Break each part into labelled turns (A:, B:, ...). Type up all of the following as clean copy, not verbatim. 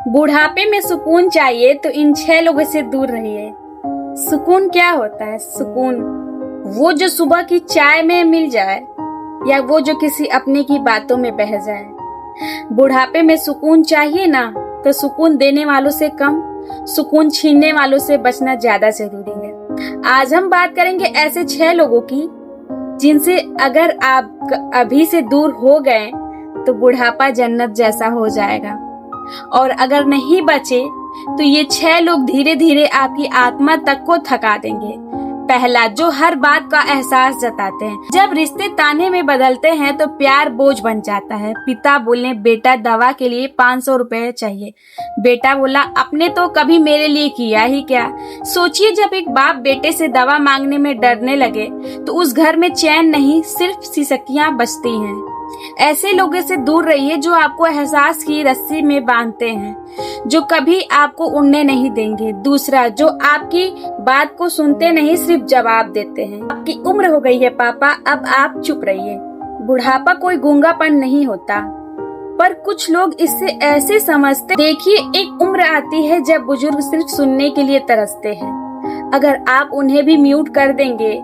A: बुढ़ापे में सुकून चाहिए तो इन 6 लोगों से दूर रहिए। सुकून क्या होता है? सुकून वो जो सुबह की चाय में मिल जाए या वो जो किसी अपने की बातों में बह जाए। बुढ़ापे में सुकून चाहिए ना, तो सुकून देने वालों से कम सुकून छीनने वालों से बचना ज्यादा जरूरी है। आज हम बात करेंगे ऐसे 6 लोगों की जिनसे अगर आप अभी से दूर हो गए तो बुढ़ापा जन्नत जैसा हो जाएगा, और अगर नहीं बचे तो ये 6 लोग धीरे धीरे आपकी आत्मा तक को थका देंगे। पहला, जो हर बात का एहसास जताते हैं। जब रिश्ते ताने में बदलते हैं तो प्यार बोझ बन जाता है। पिता बोले, बेटा दवा के लिए 500 रुपए चाहिए। बेटा बोला, आपने तो कभी मेरे लिए किया ही क्या। सोचिए, जब एक बाप बेटे से दवा मांगने में डरने लगे तो उस घर में चैन नहीं, सिर्फ सिसकियां बजती हैं। ऐसे लोगों से दूर रहिए जो आपको एहसास की रस्सी में बांधते हैं, जो कभी आपको उड़ने नहीं देंगे। दूसरा, जो आपकी बात को सुनते नहीं, सिर्फ जवाब देते हैं। आपकी उम्र हो गई है पापा, अब आप चुप रहिए। बुढ़ापा कोई गूंगापन नहीं होता, पर कुछ लोग इससे ऐसे समझते। देखिए, एक उम्र आती है जब बुजुर्ग सिर्फ सुनने के लिए तरसते हैं। अगर आप उन्हें भी म्यूट कर देंगे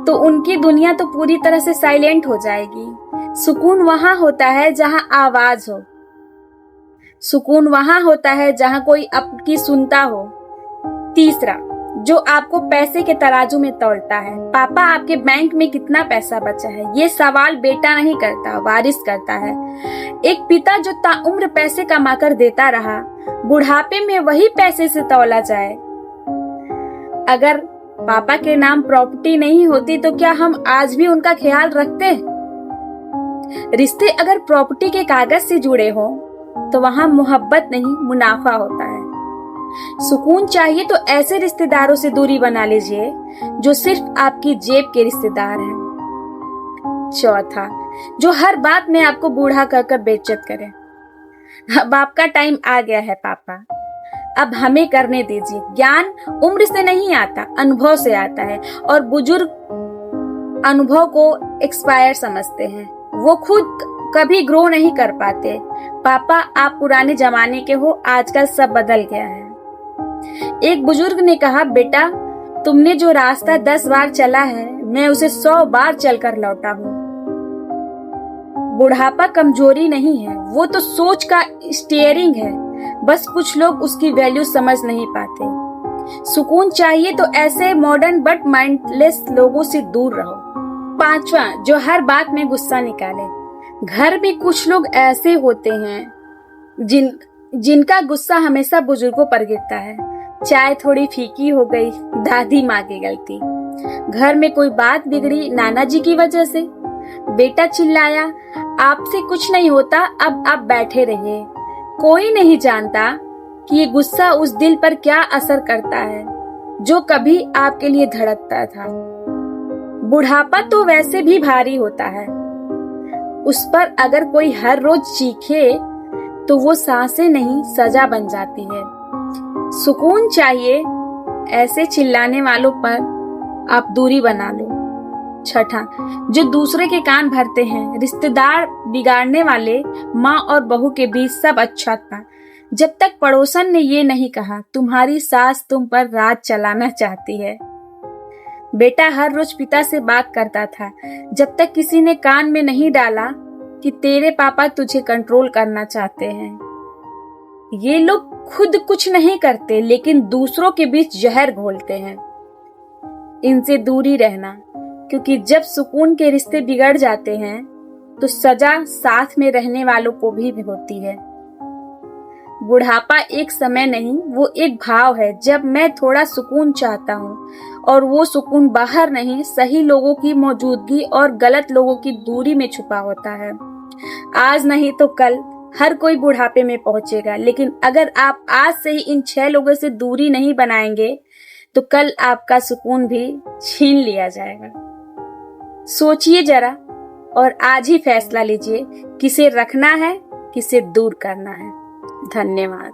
A: तो उनकी दुनिया तो पूरी तरह से साइलेंट हो जाएगी। सुकून वहां होता है जहां आवाज हो। सुकून वहां होता है जहां कोई आपकी सुनता हो। तीसरा, जो आपको पैसे के तराजू में तौलता है। पापा, आपके बैंक में कितना पैसा बचा है? ये सवाल बेटा नहीं करता, वारिस करता है। एक पिता जो ताउम्र पैसे कमा कर देता रहा, बुढ़ापे में वही पैसे से तौला जाए। अगर पापा के नाम प्रॉपर्टी नहीं होती तो क्या हम आज भी उनका ख्याल रखते? रिश्ते अगर प्रॉपर्टी के कागज से जुड़े हो तो वहां मोहब्बत नहीं, मुनाफा होता है। सुकून चाहिए तो ऐसे रिश्तेदारों से दूरी बना लीजिए जो सिर्फ आपकी जेब के रिश्तेदार हैं। चौथा, जो हर बात में आपको बूढ़ा कहकर बेइज्जत करे। अब आपका टाइम आ गया है पापा, अब हमें करने दीजिए। ज्ञान उम्र से नहीं आता, अनुभव से आता है, और बुजुर्ग अनुभव को एक्सपायर समझते हैं। वो खुद कभी ग्रो नहीं कर पाते। पापा, आप पुराने जमाने के हो, आजकल सब बदल गया है। एक बुजुर्ग ने कहा, बेटा तुमने जो रास्ता 10 बार चला है, मैं उसे 100 बार चलकर लौटा हूँ। बुढ़ापा कमजोरी नहीं है, वो तो सोच का स्टीयरिंग है। बस कुछ लोग उसकी वैल्यू समझ नहीं पाते। सुकून चाहिए तो ऐसे मॉडर्न बट माइंडलेस लोगों से दूर रहो। पांचवा, जो हर बात में गुस्सा निकाले। घर में कुछ लोग ऐसे होते हैं जिनका गुस्सा हमेशा बुजुर्गों पर गिरता है। चाय थोड़ी फीकी हो गई, दादी माँ की गलती। घर में कोई बात बिगड़ी, नाना जी की वजह से। बेटा चिल्लाया, आपसे कुछ नहीं होता, अब आप बैठे रहिए। कोई नहीं जानता कि ये गुस्सा उस दिल पर क्या असर करता है जो कभी आपके लिए धड़कता था। बुढ़ापा तो वैसे भी भारी होता है, उस पर अगर कोई हर रोज चीखे तो वो सांसें नहीं, सजा बन जाती है। सुकून चाहिए, ऐसे चिल्लाने वालों पर आप दूरी बना लो। छठा, जो दूसरे के कान भरते हैं। रिश्तेदार बिगाड़ने वाले, माँ और बहू के बीच सब अच्छा था जब तक पड़ोसन ने ये नहीं कहा, तुम्हारी सास तुम पर राज चलाना चाहती है। बेटा हर रोज पिता से बात करता था जब तक किसी ने कान में नहीं डाला कि तेरे पापा तुझे कंट्रोल करना चाहते हैं। ये लोग खुद कुछ नहीं करते लेकिन दूसरों के बीच जहर घोलते हैं। इनसे दूरी रहना, क्योंकि जब सुकून के रिश्ते बिगड़ जाते हैं तो सजा साथ में रहने वालों को भी होती है। बुढ़ापा एक समय नहीं, वो एक भाव है। जब मैं थोड़ा सुकून चाहता हूँ, और वो सुकून बाहर नहीं, सही लोगों की मौजूदगी और गलत लोगों की दूरी में छुपा होता है। आज नहीं तो कल हर कोई बुढ़ापे में पहुंचेगा, लेकिन अगर आप आज से ही इन 6 लोगों से दूरी नहीं बनाएंगे तो कल आपका सुकून भी छीन लिया जाएगा। सोचिए जरा और आज ही फैसला लीजिए, किसे रखना है, किसे दूर करना है। धन्यवाद।